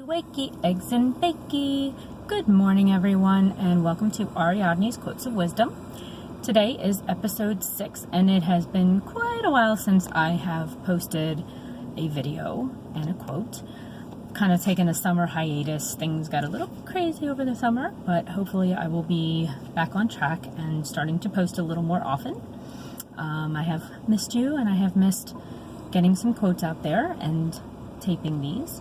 Wakey, eggs and bakey. Good morning, everyone, and welcome to Ariadne's Quotes of Wisdom. Today is episode 6, and it has been quite a while since I have posted a video and a quote. Kind of taken a summer hiatus. Things got a little crazy over the summer, but hopefully I will be back on track and starting to post a little more often. I have missed you, and I have missed getting some quotes out there and taping these.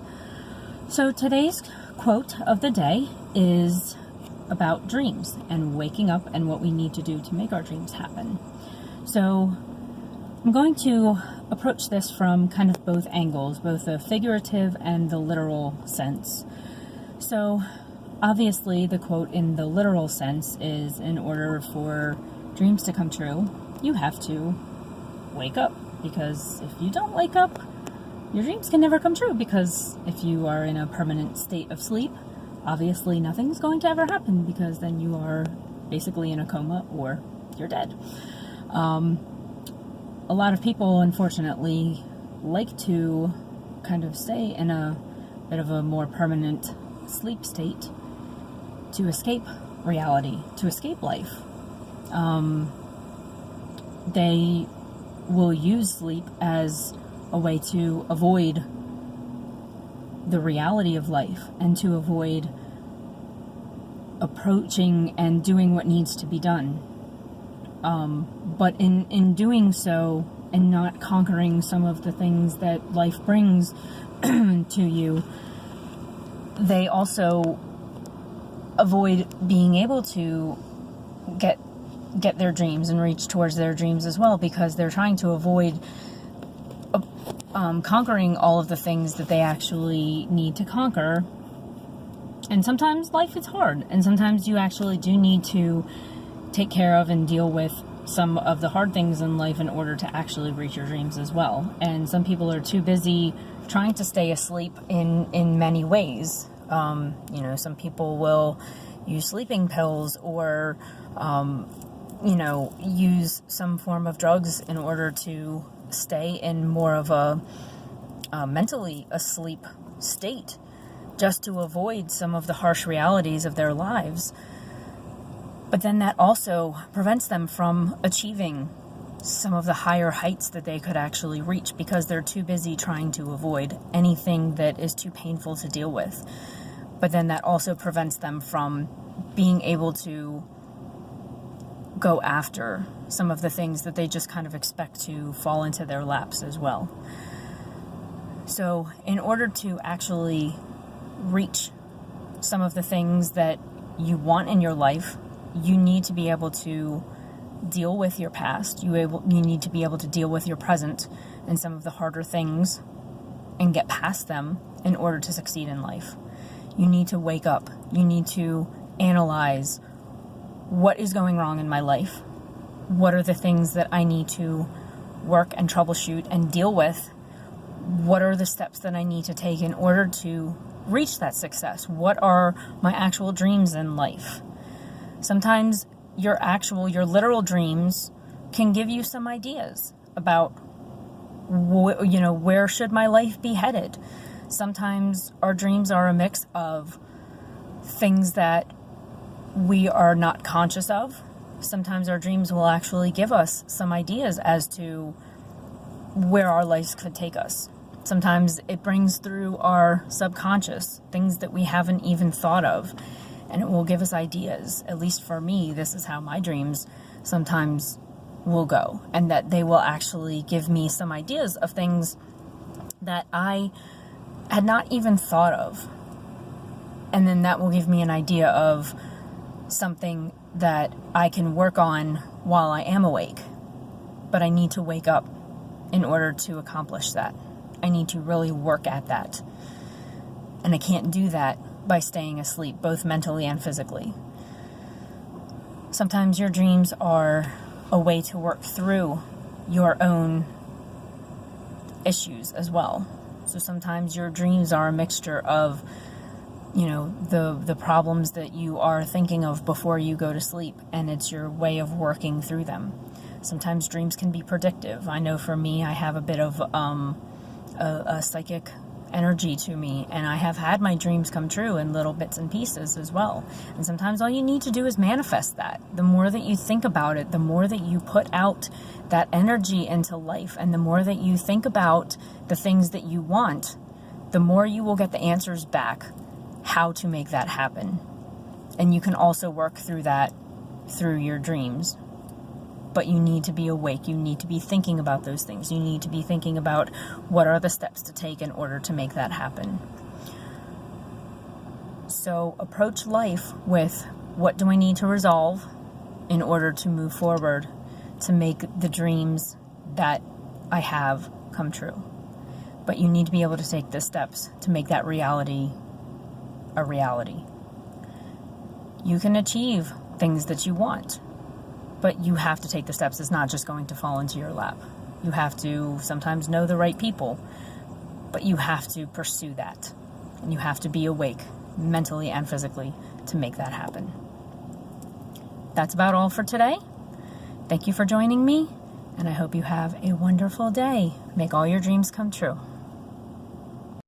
So today's quote of the day is about dreams and waking up and what we need to do to make our dreams happen. So I'm going to approach this from kind of both angles, both the figurative and the literal sense. So obviously the quote in the literal sense is, in order for dreams to come true, you have to wake up, because if you don't wake up, your dreams can never come true, because if you are in a permanent state of sleep, obviously nothing's going to ever happen, because then you are basically in a coma or you're dead. A lot of people, unfortunately, like to kind of stay in a bit of a more permanent sleep state to escape reality, to escape life. They will use sleep as a way to avoid the reality of life and to avoid approaching and doing what needs to be done. But in doing so and not conquering some of the things that life brings to you, they also avoid being able to get their dreams and reach towards their dreams as well, because they're trying to avoid conquering all of the things that they actually need to conquer. And sometimes life is hard, and sometimes you actually do need to take care of and deal with some of the hard things in life in order to actually reach your dreams as well. And some people are too busy trying to stay asleep in many ways. Some people will use sleeping pills or use some form of drugs in order to stay in more of a mentally asleep state, just to avoid some of the harsh realities of their lives. But then that also prevents them from achieving some of the higher heights that they could actually reach, because they're too busy trying to avoid anything that is too painful to deal with. But then that also prevents them from being able to go after some of the things that they just kind of expect to fall into their laps as well. So in order to actually reach some of the things that you want in your life, you need to be able to deal with your past. You need to be able to deal with your present and some of the harder things and get past them in order to succeed in life. You need to wake up. You need to analyze, what is going wrong in my life? What are the things that I need to work and troubleshoot and deal with? What are the steps that I need to take in order to reach that success? What are my actual dreams in life? Sometimes your literal dreams can give you some ideas about, where should my life be headed? Sometimes our dreams are a mix of things that we are not conscious of. Sometimes our dreams will actually give us some ideas as to where our lives could take us. Sometimes it brings through our subconscious things that we haven't even thought of, and it will give us ideas. At least for me, this is how my dreams sometimes will go, and that they will actually give me some ideas of things that I had not even thought of. And then that will give me an idea of something that I can work on while I am awake. But I need to wake up in order to accomplish that. I need to really work at that. And I can't do that by staying asleep, both mentally and physically. Sometimes your dreams are a way to work through your own issues as well. So sometimes your dreams are a mixture of the problems that you are thinking of before you go to sleep, and it's your way of working through them. Sometimes dreams can be predictive. I know for me, I have a bit of a psychic energy to me, and I have had my dreams come true in little bits and pieces as well. And sometimes all you need to do is manifest that. The more that you think about it, the more that you put out that energy into life, and the more that you think about the things that you want, the more you will get the answers back how to make that happen. And you can also work through that through your dreams. But you need to be awake. You need to be thinking about those things. You need to be thinking about what are the steps to take in order to make that happen. So approach life with, what do I need to resolve in order to move forward to make the dreams that I have come true? But you need to be able to take the steps to make that reality a reality. You can achieve things that you want, but you have to take the steps. It's not just going to fall into your lap. You have to sometimes know the right people, but you have to pursue that. And you have to be awake mentally and physically to make that happen. That's about all for today. Thank you for joining me, and I hope you have a wonderful day. Make all your dreams come true.